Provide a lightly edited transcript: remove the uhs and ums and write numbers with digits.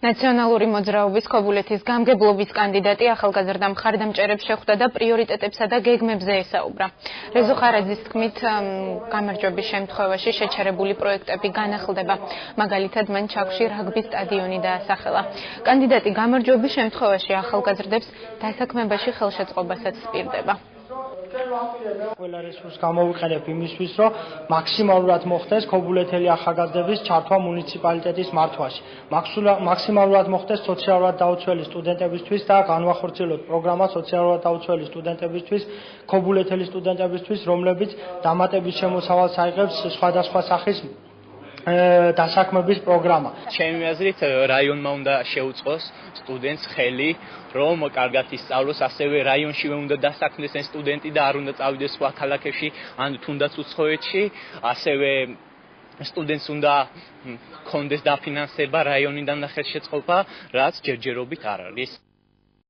ნაციონალური მოძრაობის ქობულეთის გამგებლობის კანდიდატი ახალგაზრდა მხარდამჭერებს შეხვდა და პრიორიტეტებსა და გეგმებზე ესაუბრა. რეზო ხარაძის თქმით, გამარჯვების შემთხვევაში შეჩერებული პროექტები განახლდება. მაგალითად, მან ჩაქვში რაგბის სტადიონი დაასახელა. კანდიდატი გამარჯვების შემთხვევაში ახალგაზრდებს დასაქმებაში ხელშეწყობასაც სპირდება. ყველა რესურსს გამოვიყენებ იმისთვის, რომ მაქსიმალურად მოხდეს ქობულეთელი ახალგაზრდების ჩართვა მუნიციპალიტეტის მართვაში. მაქსიმალურად მოხდეს სოციალურად დაუცველი სტუდენტებისთვის და განვახორციელოთ პროგრამა სოციალურად დაუცველი სტუდენტებისთვის, ქობულეთელი სტუდენტებისთვის, რომლებიც დამატებით შემოსავალს აიღებს სხვადასხვა სახის დასაქმების პროგრამა. ჩემი აზრით რაიონმა უნდა შეუწყოს სტუდენტს ხელი, რომ კარგად ისწავლოს, ასევე რაიონშივე უნდა დასაქმდეს ეს სტუდენტი და არ უნდა წავიდეს სხვა ქალაქებში, ან თუნდაც უცხოეთში, ასევე სტუდენტს უნდა ჰქონდეს დაფინანსება რაიონიდან და ხელშეწყობა, რაც ჯერჯერობით არ არის.